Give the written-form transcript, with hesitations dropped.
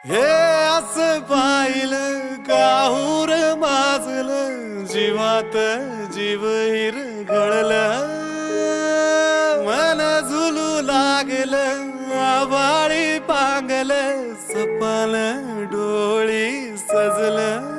हे असं पाहिलं काहूर माजलं जीवात जीव हिरघळलं मन झुलू लागलं आभाळी पांगलं सपन डोळी सजलं